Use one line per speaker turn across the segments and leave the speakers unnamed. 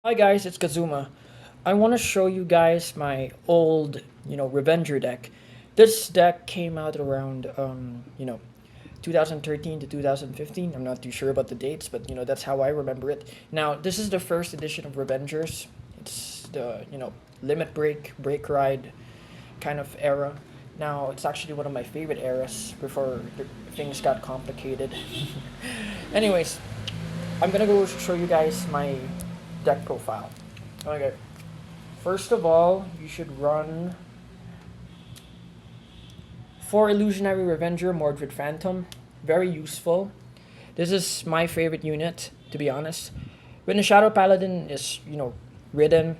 Hi guys, it's Kazuma. I want to show you guys my old, Revenger deck. This deck came out around, 2013 to 2015. I'm not too sure about the dates, but that's how I remember it. Now, this is the first edition of Revengers. It's the, limit break ride kind of era. Now, it's actually one of my favorite eras before things got complicated. Anyways, I'm gonna go show you guys my deck profile. Okay. First of all, you should run 4 Illusionary Revenger Mordred Phantom. Very useful. This is my favorite unit, to be honest. When the Shadow Paladin is, ridden,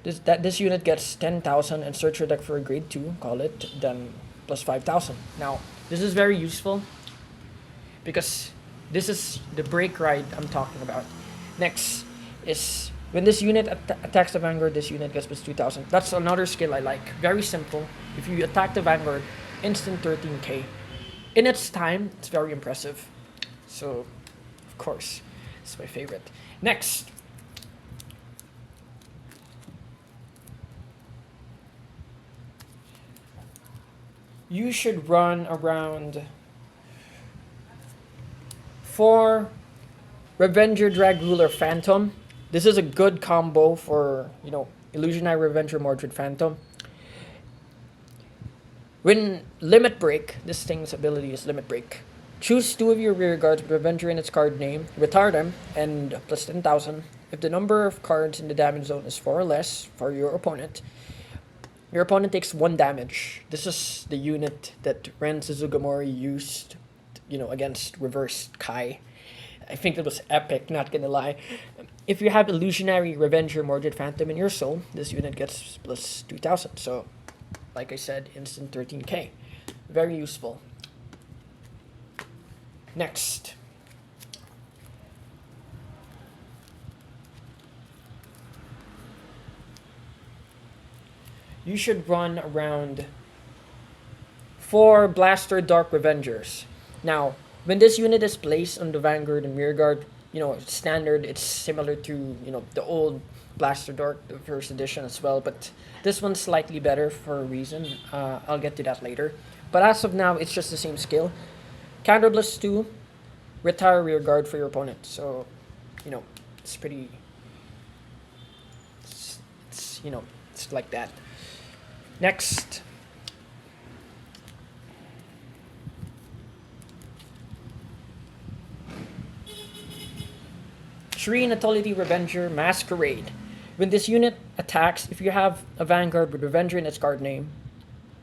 this unit gets 10,000 and search your deck for a grade 2, call it, then plus 5,000. Now, this is very useful because this is the break ride I'm talking about. Next is when this unit attacks the Vanguard, this unit gets plus 2,000. That's another skill I like. Very simple. If you attack the Vanguard, instant 13k. In its time, it's very impressive. So, of course, it's my favorite. Next. You should run around 4 Revenger Drag Ruler Phantom. This is a good combo for, Illusionary Revenger Mordred Phantom. When Limit Break, this thing's ability is Limit Break. Choose 2 of your rear guards with Revenger in its card name, retire them, and plus 10,000. If the number of cards in the damage zone is 4 or less for your opponent takes 1 damage. This is the unit that Ren Suzugamori used, against Reverse Kai. I think it was epic, not gonna lie. If you have Illusionary Revenger Mordred Phantom in your soul, this unit gets plus 2,000. So, like I said, instant 13k. Very useful. Next. You should run around 4 Blaster Dark Revengers. Now, when this unit is placed on the Vanguard and Rearguard, standard, it's similar to, the old Blaster Dark, the first edition as well, but this one's slightly better for a reason. I'll get to that later. But as of now, it's just the same skill. Counter plus 2, retire Rearguard for your opponent. So, it's pretty. It's like that. Next. Shri Natality Revenger Masquerade. When this unit attacks, if you have a Vanguard with Revenger in its card name,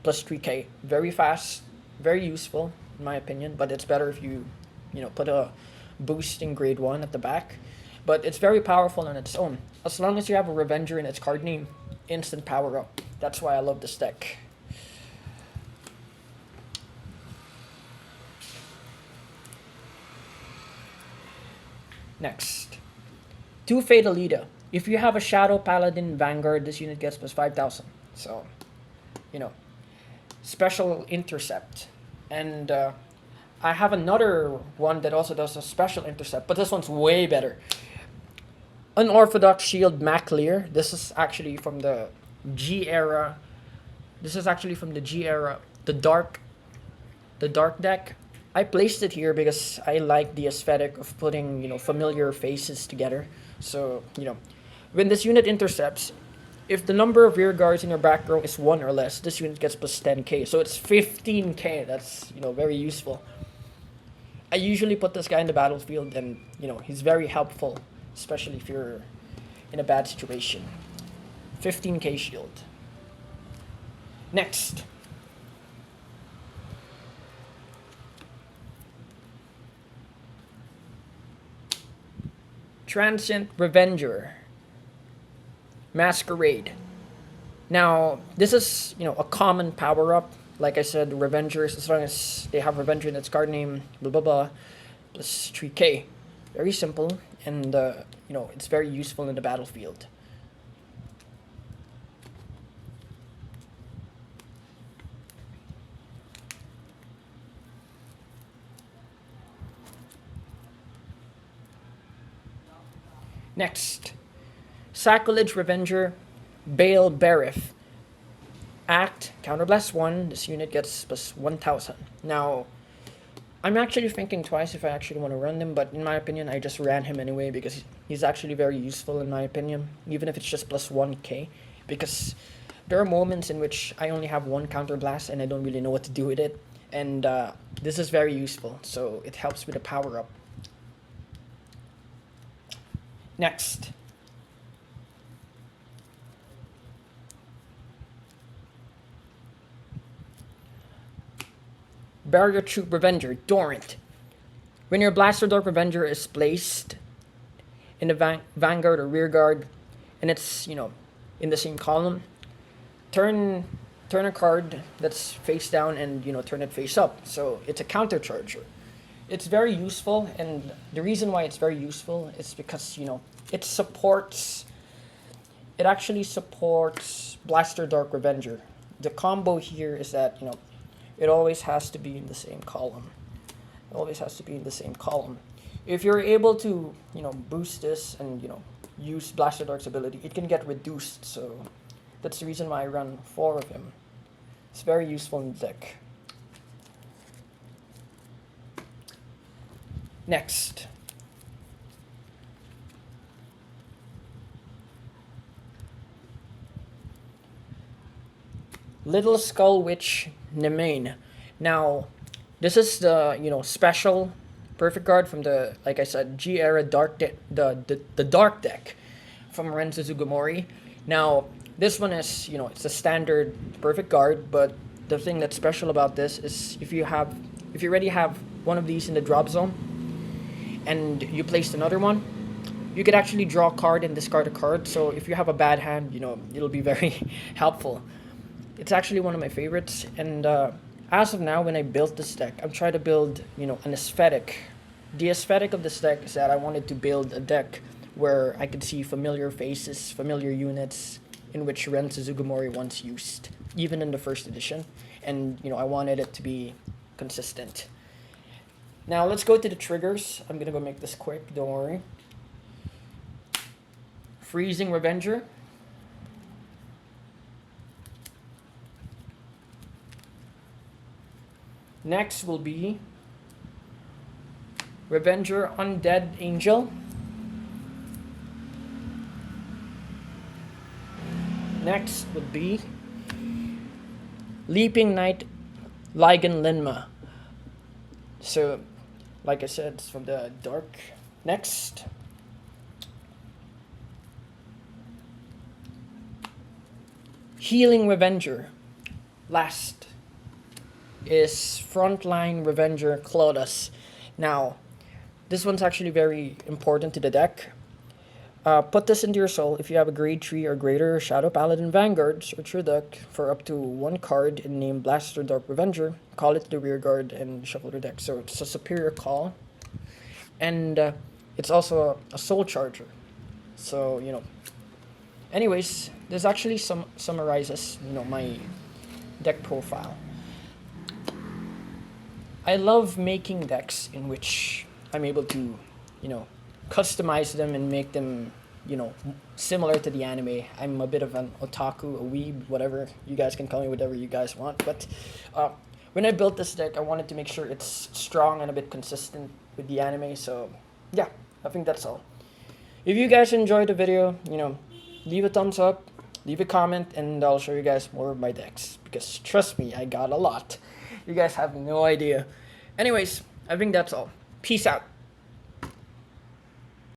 plus 3k. Very fast, very useful, in my opinion, but it's better if you, put a boost in grade 1 at the back. But it's very powerful on its own. As long as you have a Revenger in its card name, instant power up. That's why I love this deck. Next. 2 Fatalita. If you have a Shadow Paladin Vanguard, this unit gets plus 5,000. So, special intercept. And I have another one that also does a special intercept, but this one's way better. Unorthodox Shield Maclear. This is actually from the G era. This is actually from the G era. The dark deck. I placed it here because I like the aesthetic of putting, familiar faces together. So, when this unit intercepts, if the number of rear guards in your back row is 1 or less, this unit gets plus 10k. So it's 15k. That's, very useful. I usually put this guy in the battlefield and, he's very helpful, especially if you're in a bad situation. 15k shield. Next. Transient Revenger Masquerade. Now, this is, a common power-up. Like I said, Revengers, as long as they have Revenger in its card name, blah blah blah, plus 3k. Very simple, and, it's very useful in the battlefield. Next, Sacrilege Revenger, Bale Berith. Act, Counterblast 1, this unit gets plus 1000. Now, I'm actually thinking twice if I actually want to run him, but in my opinion, I just ran him anyway because he's actually very useful in my opinion, even if it's just plus 1k, because there are moments in which I only have one Counterblast and I don't really know what to do with it, and this is very useful, so it helps with the power-up. Next. Barrier Troop Revenger, Dorrant. When your Blaster Dork Revenger is placed in the Vanguard or Rear Guard, and it's, in the same column, turn a card that's face down and, turn it face up. So it's a counter charger. It's very useful, and the reason why it's very useful is because, it actually supports Blaster Dork Revenger. The combo here is that, it always has to be in the same column. It always has to be in the same column. If you're able to, boost this and, use Blaster Dork's ability, it can get reduced. So that's the reason why I run 4 of him. It's very useful in the deck. Next. Little Skull Witch Nemain. Now, this is the special perfect guard from the, like I said, G era dark the dark deck from Renzo Sugimori. Now, this one is it's a standard perfect guard, but the thing that's special about this is if you already have one of these in the drop zone and you placed another one, you could actually draw a card and discard a card. So if you have a bad hand, it'll be very helpful. It's actually one of my favorites, and as of now, when I built this deck, I'm trying to build, an aesthetic. The aesthetic of this deck is that I wanted to build a deck where I could see familiar faces, familiar units, in which Ren Sugimori once used, even in the first edition, and, I wanted it to be consistent. Now, let's go to the triggers. I'm gonna go make this quick, don't worry. Freezing Revenger. Next will be Revenger Undead Angel. Next would be Leaping Knight Ligan Linma. So, like I said, it's from the dark. Next. Healing Revenger. Last is Frontline Revenger Clodas. Now, this one's actually very important to the deck. Put this into your soul if you have a grade 3 or greater Shadow Paladin Vanguard. Search your deck for up to 1 card and name Blaster Dork Revenger. Call it the rear guard and shuffle your deck. So it's a superior call. And it's also a soul charger. So, Anyways, this actually summarizes, my deck profile. I love making decks in which I'm able to, customize them and make them, similar to the anime. I'm a bit of an otaku, a weeb, whatever. You guys can call me whatever you guys want. But when I built this deck, I wanted to make sure it's strong and a bit consistent with the anime. So, yeah, I think that's all. If you guys enjoyed the video, leave a thumbs up, leave a comment, and I'll show you guys more of my decks. Because trust me, I got a lot. You guys have no idea. Anyways, I think that's all. Peace out.